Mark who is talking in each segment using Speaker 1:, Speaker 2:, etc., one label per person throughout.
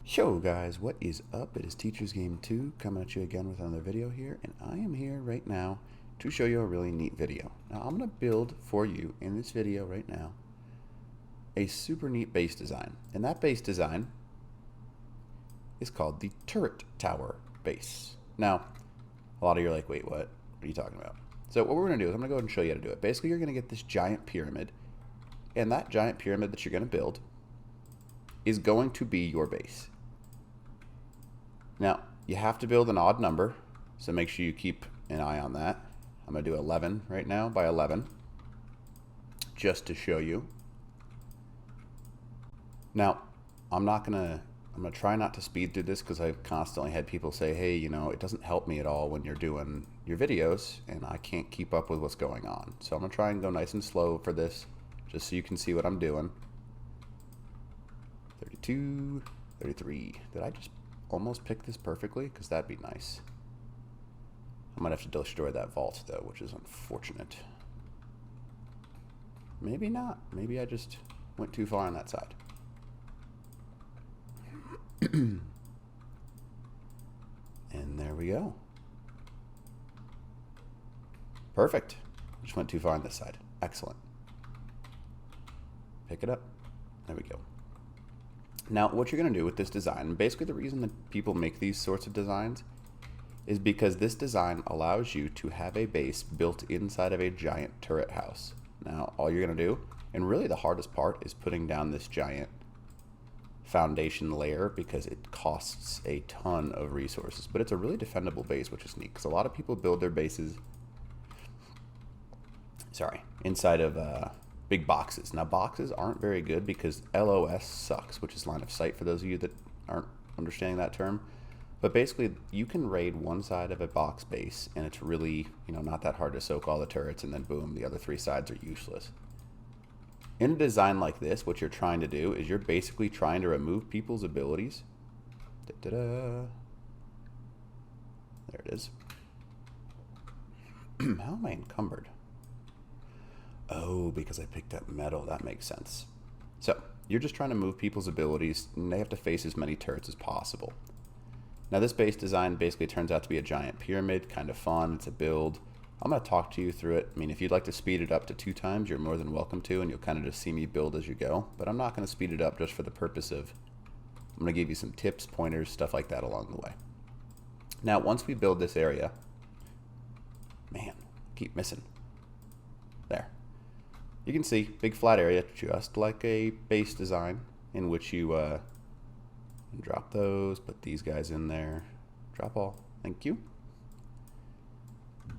Speaker 1: Yo guys, what is up? It is Teacher's Game 2 coming at you again with another video here, and I am here right now to show you a really neat video. Now I'm going to build for you in this video right now a super neat base design, and that base design is called the turret tower base. Now a lot of you are like, wait, what are you talking about? So what we're going to do is I'm going to go ahead and show you how to do it. Basically you're going to get this giant pyramid, and that giant pyramid that you're going to build is going to be your base. Now, you have to build an odd number, so make sure you keep an eye on that. I'm going to do 11 right now by 11, just to show you. Now, I'm going to try not to speed through this because I've constantly had people say, hey, you know, it doesn't help me at all when you're doing your videos, and I can't keep up with what's going on. So I'm going to try and go nice and slow for this, just so you can see what I'm doing. 32, 33. Did I just almost pick this perfectly? Because that'd be nice. I might have to destroy that vault though, which is unfortunate. Maybe not. Maybe I just went too far on that side. And there we go. Perfect. Just went too far on this side. Excellent. Pick it up. There we go. Now, what you're going to do with this design, basically the reason that people make these sorts of designs is because this design allows you to have a base built inside of a giant turret house. Now, all you're going to do, and really the hardest part, is putting down this giant foundation layer because it costs a ton of resources. But it's a really defendable base, which is neat, because a lot of people build their bases inside of big boxes. Now boxes aren't very good because LOS sucks, which is line of sight for those of you that aren't understanding that term. But basically you can raid one side of a box base and it's really, you know, not that hard to soak all the turrets, and then boom, the other three sides are useless. In a design like this, what you're trying to do is you're basically trying to remove people's abilities. There it is. How am I encumbered? Oh, because I picked up metal. That makes sense. So, you're just trying to move people's abilities, and they have to face as many turrets as possible. Now, this base design basically turns out to be a giant pyramid. Kind of fun. It's a build. I'm going to talk to you through it. I mean, if you'd like to speed it up to 2 times, you're more than welcome to, and you'll kind of just see me build as you go. But I'm not going to speed it up just for the purpose of, I'm going to give you some tips, pointers, stuff like that along the way. Now, once we build this area, man, keep missing. There. You can see big flat area, just like a base design, in which you drop those, put these guys in there, drop all. Thank you.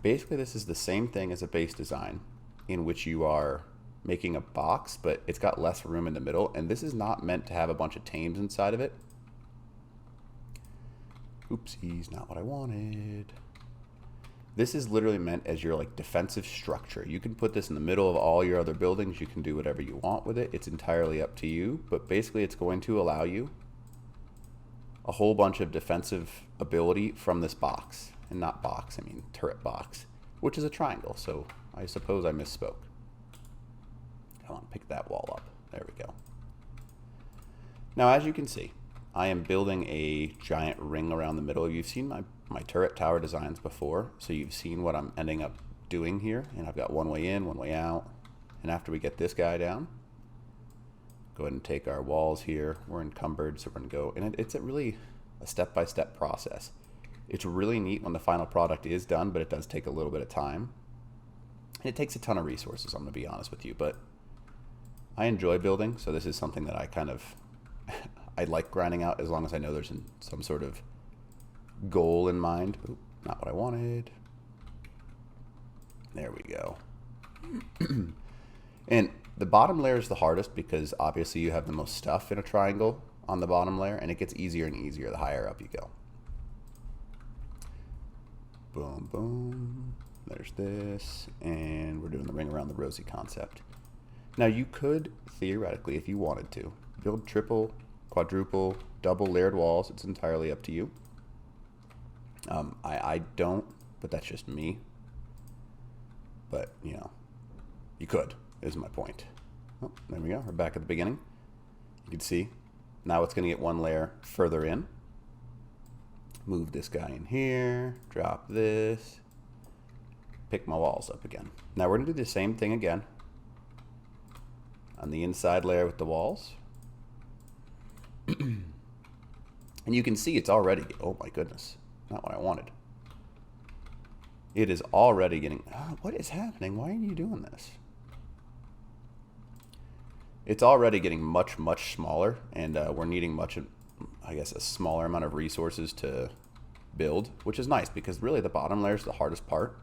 Speaker 1: Basically, this is the same thing as a base design, in which you are making a box, but it's got less room in the middle, and this is not meant to have a bunch of tames inside of it. Oopsies, not what I wanted. This is literally meant as your like defensive structure. You can put this in the middle of all your other buildings. You can do whatever you want with it. It's entirely up to you. But basically it's going to allow you a whole bunch of defensive ability from this box. And not box, I mean turret box, which is a triangle. So I suppose I misspoke. Come on, pick that wall up. There we go. Now as you can see, I am building a giant ring around the middle. You've seen my turret tower designs before, so you've seen what I'm ending up doing here. And I've got one way in, one way out. And after we get this guy down, go ahead and take our walls here. We're encumbered, so we're going to go. And it's really a step-by-step process. It's really neat when the final product is done, but it does take a little bit of time. And it takes a ton of resources, I'm going to be honest with you. But I enjoy building, so this is something that I kind of... I like grinding out as long as I know there's some sort of goal in mind. Oop, not what I wanted. There we go. And the bottom layer is the hardest because obviously you have the most stuff in a triangle on the bottom layer, and it gets easier and easier the higher up you go. Boom, boom. There's this, and we're doing the ring around the rosy concept. Now you could, theoretically, if you wanted to, build triple, quadruple, double layered walls. It's entirely up to you. I don't, but that's just me. But, you know, you could, is my point. Oh, there we go. We're back at the beginning. You can see now it's going to get one layer further in. Move this guy in here, drop this, pick my walls up again. Now we're going to do the same thing again on the inside layer with the walls. And you can see it's already, oh my goodness, not what I wanted. It is already getting, what is happening? Why are you doing this? It's already getting much, much smaller, and we're needing much, I guess, a smaller amount of resources to build, which is nice because really the bottom layer is the hardest part.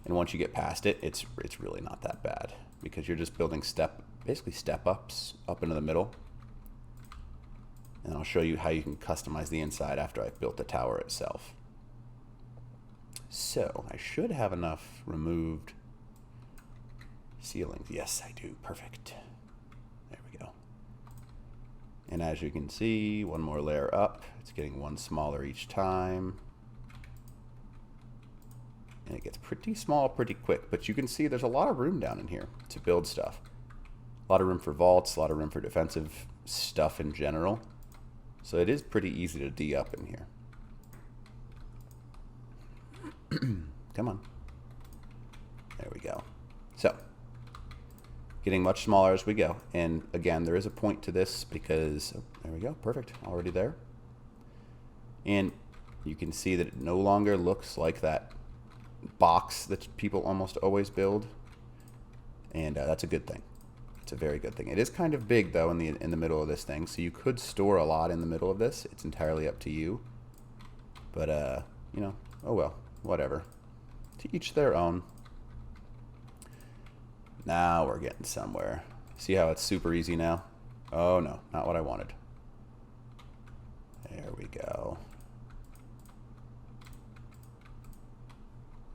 Speaker 1: And once you get past it, it's really not that bad because you're just building basically step ups up into the middle. And I'll show you how you can customize the inside after I've built the tower itself. So I should have enough removed ceilings. Yes, I do. Perfect. There we go. And as you can see, one more layer up. It's getting one smaller each time. And it gets pretty small pretty quick. But you can see there's a lot of room down in here to build stuff. A lot of room for vaults, a lot of room for defensive stuff in general. So it is pretty easy to D up in here. Come on. There we go. So, getting much smaller as we go. And again, there is a point to this because, oh, there we go, perfect, already there. And you can see that it no longer looks like that box that people almost always build. And that's a good thing. It's a very good thing. It is kind of big though in the middle of this thing, so you could store a lot in the middle of this. It's entirely up to you. But you know, oh well, whatever. To each their own. Now we're getting somewhere. See how it's super easy now? Oh no, not what I wanted. There we go.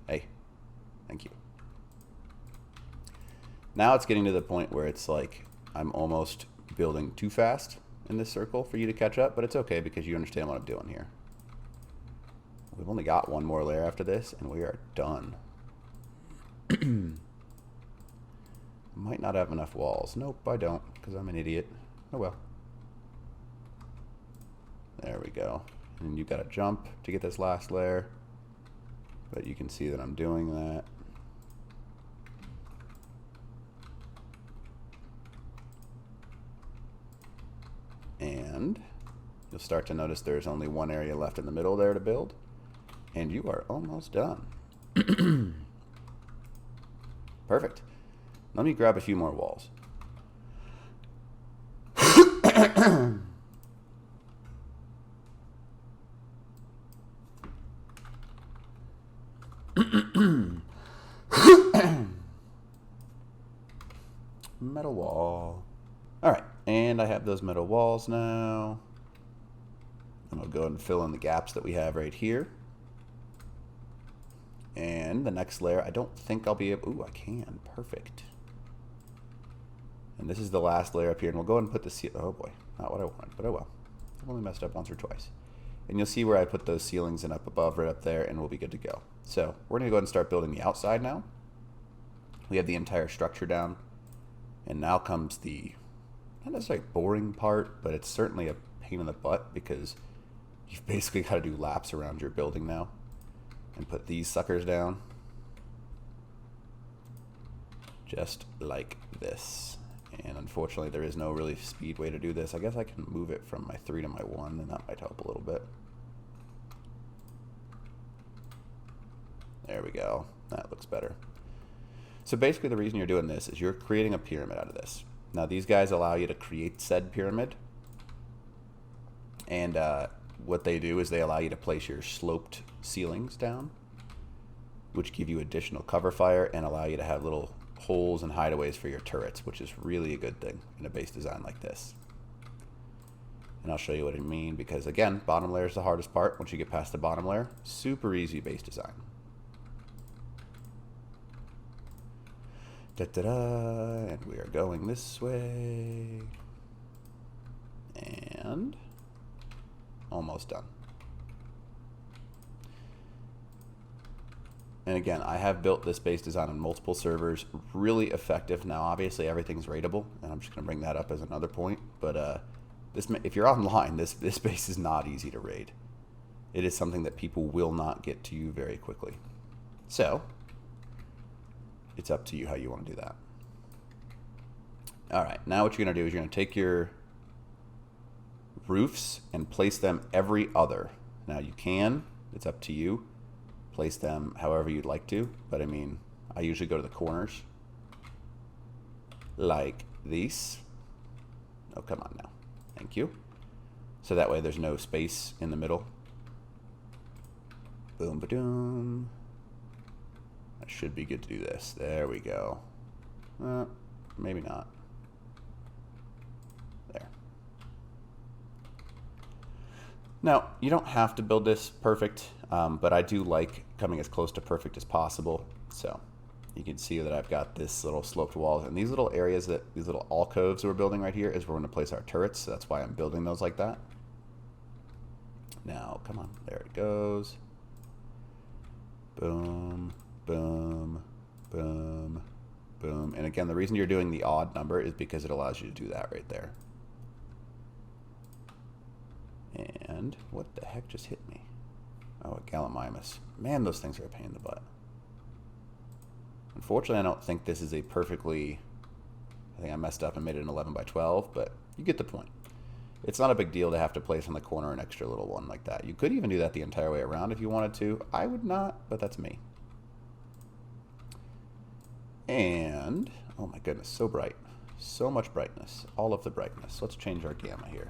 Speaker 1: Hey, thank you. Now it's getting to the point where it's like I'm almost building too fast in this circle for you to catch up, but it's okay because you understand what I'm doing here. We've only got one more layer after this, and we are done. Might not have enough walls. Nope, I don't, because I'm an idiot. Oh well. There we go. And you've got to jump to get this last layer. But you can see that I'm doing that. And you'll start to notice there's only one area left in the middle there to build. And you are almost done. Perfect. Let me grab a few more walls. Metal wall. All right, and I have those metal walls now. I'm gonna go ahead and fill in the gaps that we have right here. And the next layer, I don't think I'll be able, ooh, I can, perfect. And this is the last layer up here, and we'll go ahead and put the, oh boy, not what I wanted, but oh well. I've only messed up once or twice. And you'll see where I put those ceilings in up above, right up there, and we'll be good to go. So we're gonna go ahead and start building the outside now. We have the entire structure down, and now comes the, not necessarily boring part, but it's certainly a pain in the butt because you've basically got to do laps around your building now. And put these suckers down. Just like this. And unfortunately there is no really speed way to do this. I guess I can move it from my 3 to my 1 and that might help a little bit. There we go. That looks better. So basically the reason you're doing this is you're creating a pyramid out of this. Now these guys allow you to create said pyramid. And what they do is they allow you to place your sloped ceilings down, which give you additional cover fire and allow you to have little holes and hideaways for your turrets, which is really a good thing in a base design like this. And I'll show you what I mean because, again, bottom layer is the hardest part. Once you get past the bottom layer, super easy base design. Da-da-da, and we are going this way. And almost done. And again, I have built this base design on multiple servers, really effective. Now, obviously, everything's raidable, and I'm just going to bring that up as another point. But if you're online, this base is not easy to raid. It is something that people will not get to you very quickly. So, it's up to you how you want to do that. All right, now what you're going to do is you're going to take your roofs and place them every other. Now, you can, it's up to you, place them however you'd like to, but I mean, I usually go to the corners like these. Oh, come on now. Thank you. So that way there's no space in the middle. Boom, ba-doom. I should be good to do this. There we go. Maybe not. There. Now, you don't have to build this perfect, but I do like coming as close to perfect as possible. So you can see that I've got this little sloped walls, and these little areas, these little alcoves we're building right here is where we're going to place our turrets. So that's why I'm building those like that. Now, come on. There it goes. Boom, boom, boom, boom. And again, the reason you're doing the odd number is because it allows you to do that right there. And what the heck just hit me? Oh, a Gallimimus. Man, those things are a pain in the butt. Unfortunately, I don't think this is a perfectly... I think I messed up and made it an 11 by 12, but you get the point. It's not a big deal to have to place on the corner an extra little one like that. You could even do that the entire way around if you wanted to. I would not, but that's me. And, oh my goodness, so bright. So much brightness. All of the brightness. Let's change our gamma here.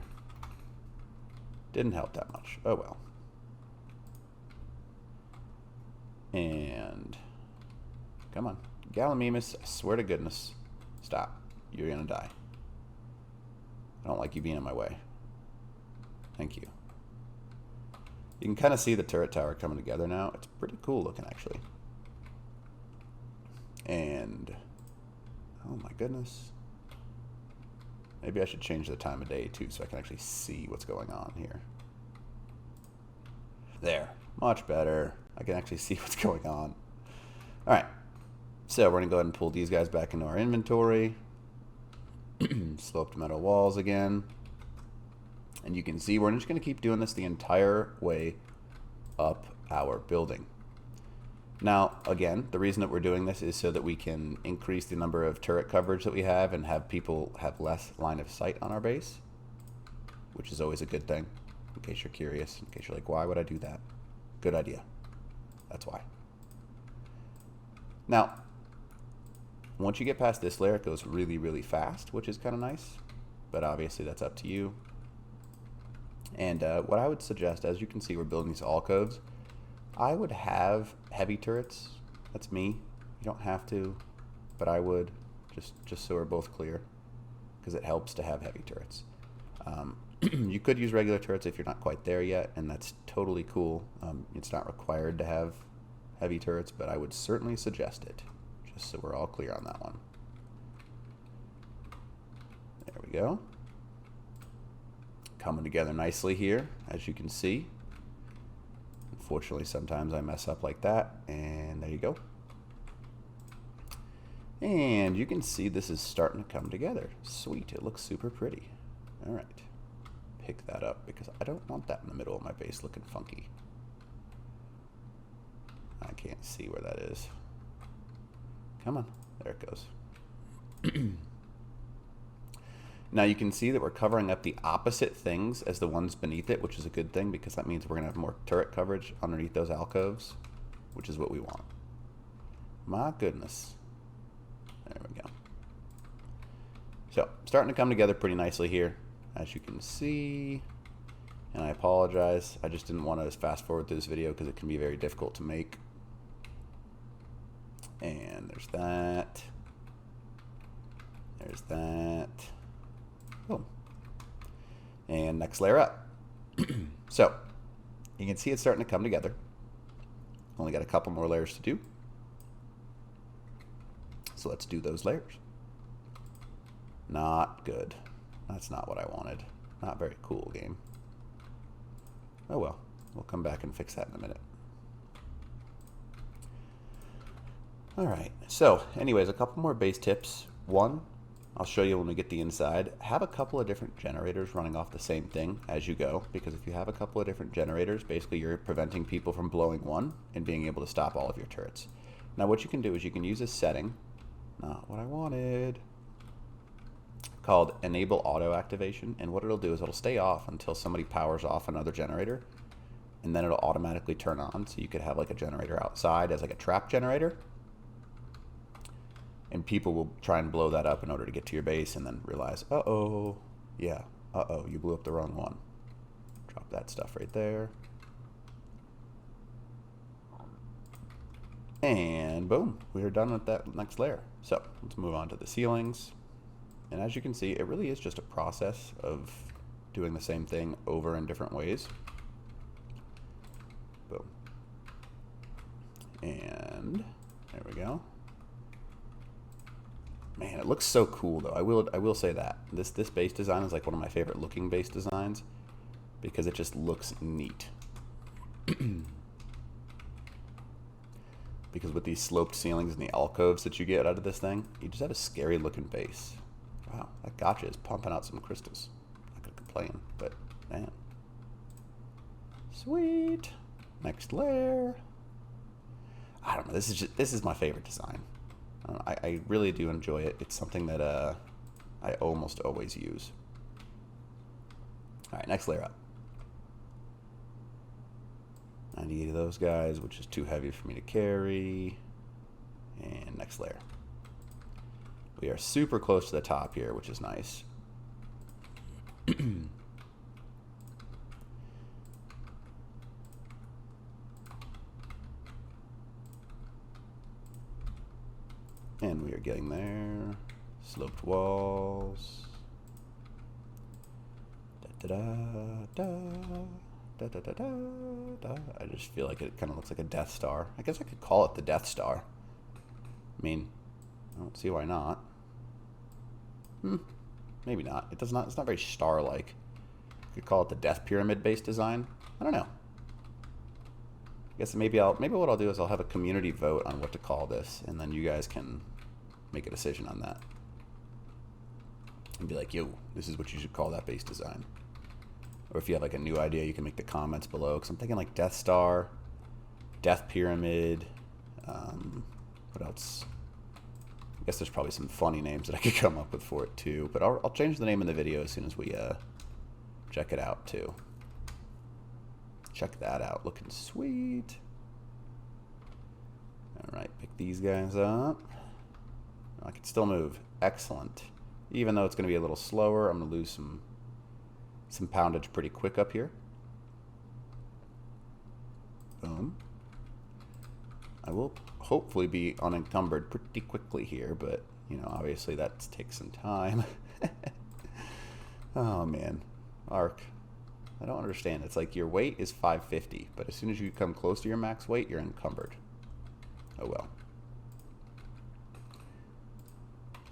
Speaker 1: Didn't help that much. Oh well. And, come on. Gallimimus, I swear to goodness. Stop. You're gonna die. I don't like you being in my way. Thank you. You can kind of see the turret tower coming together now. It's pretty cool looking, actually. And, oh my goodness. Maybe I should change the time of day, too, so I can actually see what's going on here. There. Much better. I can actually see what's going on. All right. So we're going to go ahead and pull these guys back into our inventory. Sloped metal walls again. And you can see we're just going to keep doing this the entire way up our building. Now, again, the reason that we're doing this is so that we can increase the number of turret coverage that we have and have people have less line of sight on our base, which is always a good thing, in case you're curious, in case you're like, why would I do that? Good idea. That's why. Now, once you get past this layer, it goes really, really fast, which is kind of nice, but obviously that's up to you. And what I would suggest, as you can see, we're building these alcoves. I would have heavy turrets. That's me. You don't have to, but I would, just so we're both clear, because it helps to have heavy turrets. You could use regular turrets if you're not quite there yet, and that's totally cool. It's not required to have heavy turrets, but I would certainly suggest it, just so we're all clear on that one. There we go. Coming together nicely here, as you can see. Unfortunately, sometimes I mess up like that, and there you go. And you can see this is starting to come together. Sweet, it looks super pretty. All right, pick that up because I don't want that in the middle of my base looking funky. I can't see where that is. Come on, there it goes. Now you can see that we're covering up the opposite things as the ones beneath it, which is a good thing because that means we're going to have more turret coverage underneath those alcoves, which is what we want. My goodness. There we go. So, starting to come together pretty nicely here, as you can see. And I apologize, I just didn't want to fast forward through this video because it can be very difficult to make. And there's that. There's that. Boom. And next layer up. So, you can see it's starting to come together. Only got a couple more layers to do. So let's do those layers. Not good. That's not what I wanted. Not very cool, game. Oh well. We'll come back and fix that in a minute. All right, so anyways, a couple more base tips. One, I'll show you when we get the inside. Have a couple of different generators running off the same thing as you go, because if you have a couple of different generators, basically you're preventing people from blowing one and being able to stop all of your turrets. Now what you can do is you can use a setting, not what I wanted, called Enable Auto Activation, and what it'll do is it'll stay off until somebody powers off another generator, and then it'll automatically turn on, so you could have like a generator outside as like a trap generator, and people will try and blow that up in order to get to your base and then realize, uh-oh, yeah, uh-oh, you blew up the wrong one. Drop that stuff right there. And boom, we are done with that next layer. So let's move on to the ceilings. And as you can see, it really is just a process of doing the same thing over in different ways. Boom. And there we go. Man, it looks so cool though. I will say that. This base design is like one of my favorite looking base designs because it just looks neat. Because with these sloped ceilings and the alcoves that you get out of this thing, you just have a scary looking base. Wow, that gotcha is pumping out some crystals. Not gonna complain, but man. Sweet. Next layer. I don't know, this is my favorite design. I really do enjoy it. It's something that I almost always use. All right, next layer up. 98 of those guys, which is too heavy for me to carry. And next layer. We are super close to the top here, which is nice. And we are getting there. Sloped walls. Da da da da da da da da. I just feel like it kind of looks like a Death Star. I guess I could call it the Death Star. I mean, I don't see why not. Maybe not. It does not. It's not very star-like. You could call it the Death Pyramid base design. I don't know. I guess maybe what I'll do is I'll have a community vote on what to call this, and then you guys can make a decision on that. And be like, yo, this is what you should call that base design. Or if you have like a new idea, you can make the comments below. Because I'm thinking like Death Star, Death Pyramid, what else? I guess there's probably some funny names that I could come up with for it too. But I'll change the name in the video as soon as we check it out too. Check that out, looking sweet. All right, pick these guys up. I can still move, excellent. Even though it's gonna be a little slower, I'm gonna lose some poundage pretty quick up here. Boom. I will hopefully be unencumbered pretty quickly here, but you know, obviously that takes some time. Oh man, Arc. I don't understand. It's like your weight is 550, but as soon as you come close to your max weight, you're encumbered. Oh well.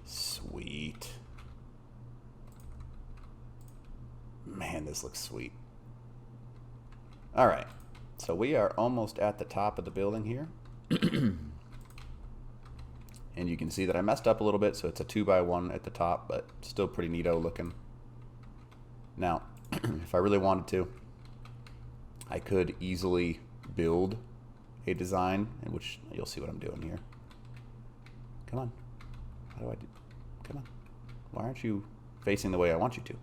Speaker 1: Sweet. Man, this looks sweet. All right, so we are almost at the top of the building here. And you can see that I messed up a little bit, so it's a 2x1 at the top, but still pretty neato looking. Now, if I really wanted to, I could easily build a design, in which you'll see what I'm doing here. Come on. How do I do? Come on. Why aren't you facing the way I want you to?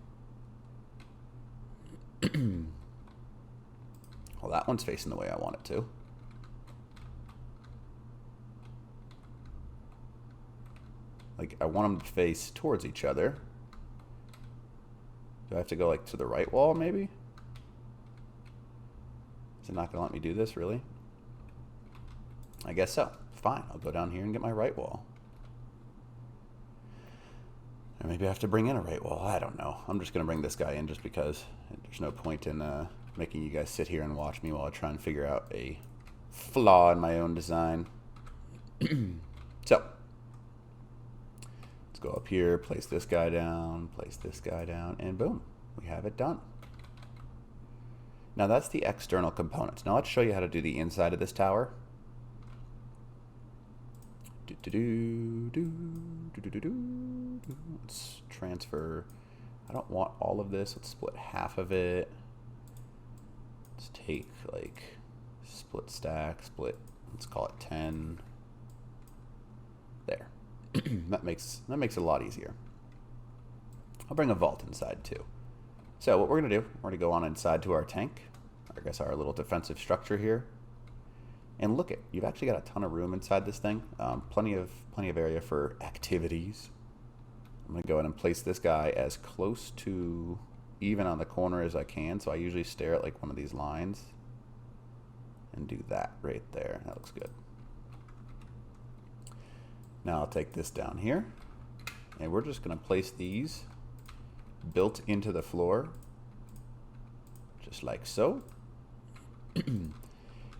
Speaker 1: Well, that one's facing the way I want it to. Like, I want them to face towards each other. Do I have to go, like, to the right wall, maybe? Is it not going to let me do this, really? I guess so. Fine, I'll go down here and get my right wall. Or maybe I have to bring in a right wall. I don't know. I'm just going to bring this guy in just because there's no point in making you guys sit here and watch me while I try and figure out a flaw in my own design. So, let's go up here, place this guy down, and boom, we have it done. Now that's the external components. Now let's show you how to do the inside of this tower. Let's transfer. I don't want all of this. Let's split half of it. Let's take like split stack, split. Let's call it 10. There. that makes it a lot easier. I'll bring a vault inside too. So what we're gonna do, we're gonna go on inside to our tank. I guess our little defensive structure here. And look you've actually got a ton of room inside this thing. Plenty of area for activities. I'm gonna go ahead and place this guy as close to even on the corner as I can. So I usually stare at like one of these lines and do that right there. That looks good. Now I'll take this down here and we're just gonna place these built into the floor just like so.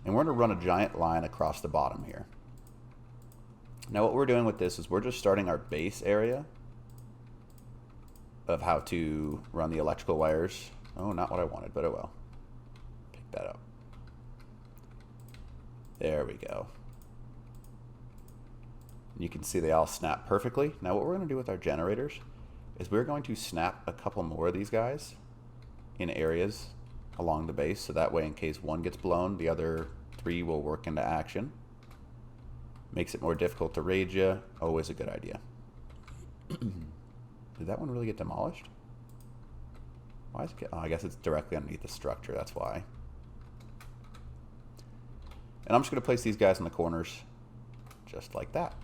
Speaker 1: And we're going to run a giant line across the bottom here. Now what we're doing with this is we're just starting our base area of how to run the electrical wires. Oh, not what I wanted, but oh well. Pick that up. There we go. You can see they all snap perfectly. Now what we're going to do with our generators is we're going to snap a couple more of these guys in areas along the base, so that way in case one gets blown, the other 3 will work into action. Makes it more difficult to raid you. Always a good idea. Did that one really get demolished? Why is it oh, I guess it's directly underneath the structure, that's why. And I'm just going to place these guys in the corners just like that.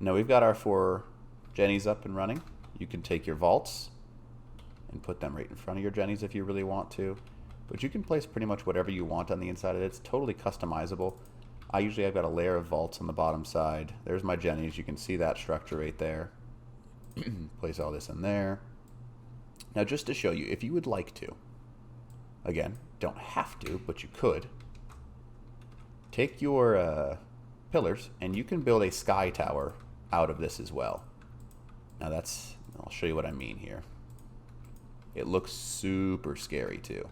Speaker 1: Now we've got our 4 jennies up and running. You can take your vaults and put them right in front of your jennies if you really want to. But you can place pretty much whatever you want on the inside of it. It's totally customizable. I've got a layer of vaults on the bottom side. There's my jennies. You can see that structure right there. Place all this in there. Now just to show you, if you would like to, again, don't have to, but you could, take your pillars and you can build a sky tower out of this as well. Now I'll show you what I mean here. It looks super scary too.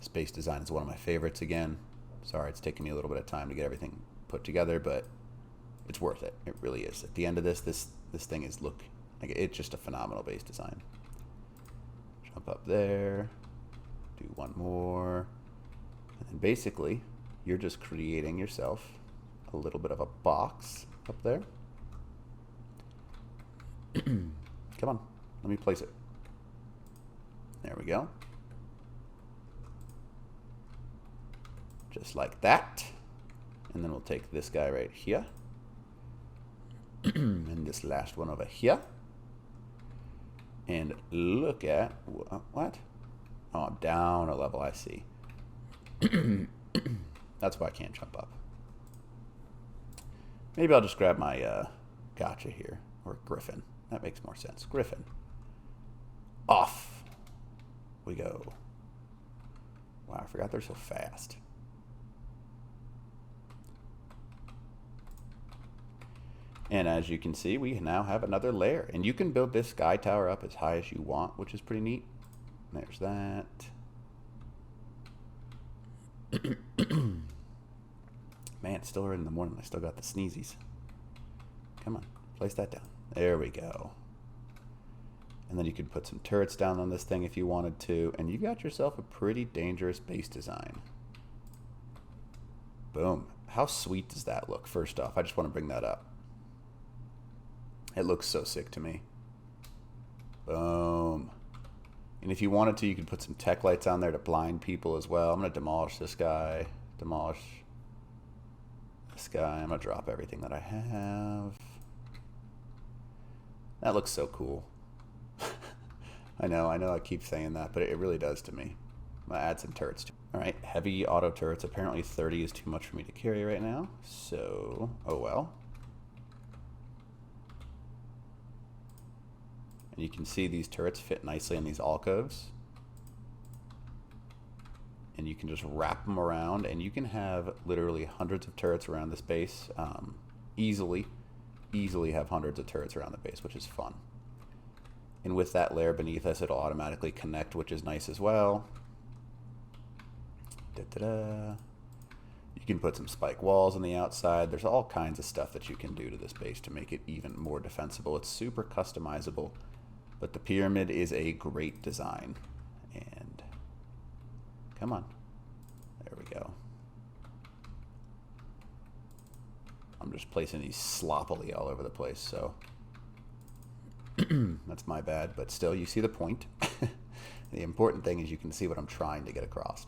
Speaker 1: Space design is one of my favorites again. Sorry, it's taking me a little bit of time to get everything put together, but it's worth it. It really is. At the end of this thing is it's just a phenomenal base design. Jump up there, do one more, and then basically you're just creating yourself a little bit of a box up there. Come on, let me place it. There we go. Just like that. And then we'll take this guy right here. And this last one over here. And look at, what? Oh, down a level, I see. That's why I can't jump up. Maybe I'll just grab my gotcha here, or Griffin. That makes more sense. Griffin. Off we go. Wow, I forgot they're so fast. And as you can see, we now have another layer. And you can build this sky tower up as high as you want, which is pretty neat. There's that. Man, it's still early in the morning. I still got the sneezies. Come on, place that down. There we go. And then you could put some turrets down on this thing if you wanted to. And you got yourself a pretty dangerous base design. Boom. How sweet does that look? First off, I just want to bring that up. It looks so sick to me. Boom. And if you wanted to, you could put some tech lights on there to blind people as well. I'm going to demolish this guy. Demolish this guy. I'm going to drop everything that I have. That looks so cool. I know I keep saying that, but it really does to me. I'm going to add some turrets too. Alright, heavy auto turrets. Apparently 30 is too much for me to carry right now. So, oh well. And you can see these turrets fit nicely in these alcoves. And you can just wrap them around, and you can have literally hundreds of turrets around this base. Easily have hundreds of turrets around the base, which is fun. And with that layer beneath us, it'll automatically connect, which is nice as well. You You can put some spike walls on the outside. There's all kinds of stuff that you can do to this base to make it even more defensible. It's super customizable, but the pyramid is a great design. And come on. There we go. I'm just placing these sloppily all over the place, so that's my bad, but still, you see the point. The important thing is you can see what I'm trying to get across.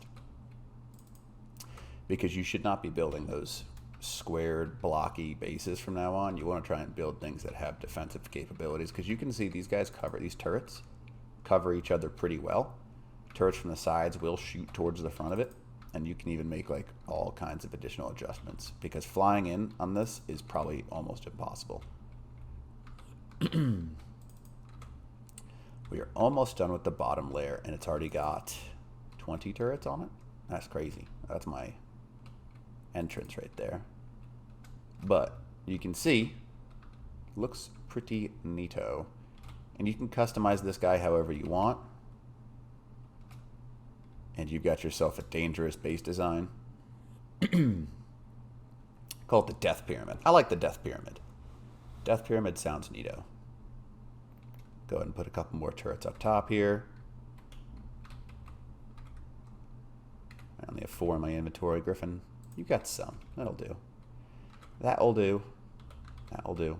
Speaker 1: Because you should not be building those squared, blocky bases from now on. You want to try and build things that have defensive capabilities, because you can see these guys these turrets cover each other pretty well. Turrets from the sides will shoot towards the front of it, and you can even make like all kinds of additional adjustments, because flying in on this is probably almost impossible. We are almost done with the bottom layer, and it's already got 20 turrets on it. That's crazy. That's my entrance right there. But you can see, looks pretty neato. And you can customize this guy however you want. And you've got yourself a dangerous base design. Call it the Death Pyramid. I like the Death Pyramid. Death Pyramid sounds neato. Go ahead and put a couple more turrets up top here. I only have 4 in my inventory, Griffin. You got some. That'll do. That'll do. That'll do.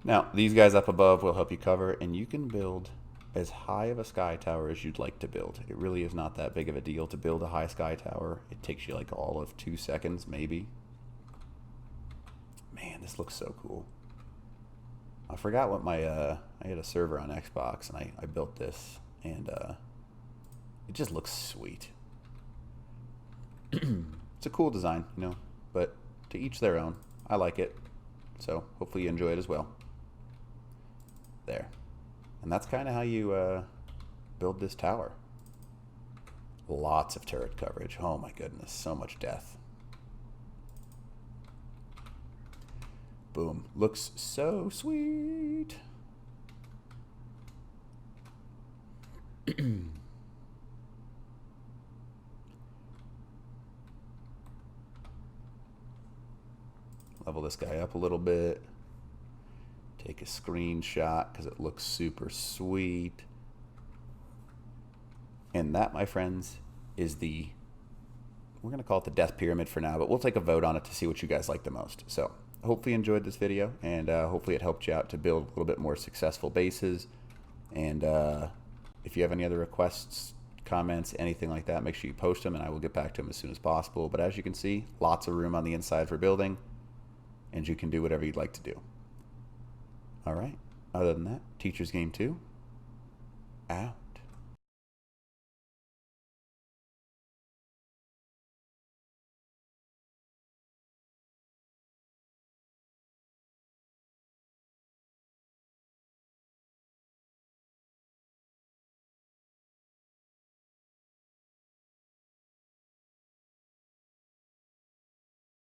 Speaker 1: Now, these guys up above will help you cover, and you can build as high of a sky tower as you'd like to build. It really is not that big of a deal to build a high sky tower. It takes you like all of 2 seconds, maybe. Man, this looks so cool. I forgot what my, I had a server on Xbox, and I built this, and it just looks sweet. It's a cool design, you know, but to each their own. I like it, so hopefully you enjoy it as well. There. And that's kind of how you build this tower. Lots of turret coverage. Oh my goodness, so much death. Boom. Looks so sweet. Level this guy up a little bit. Take a screenshot because it looks super sweet. And that, my friends, is the, we're going to call it the Death Pyramid for now, but we'll take a vote on it to see what you guys like the most. So hopefully you enjoyed this video, and hopefully it helped you out to build a little bit more successful bases. And if you have any other requests, comments, anything like that, make sure you post them, and I will get back to them as soon as possible. But as you can see, lots of room on the inside for building, and you can do whatever you'd like to do. All right. Other than that, Teacher's Game 2. Out.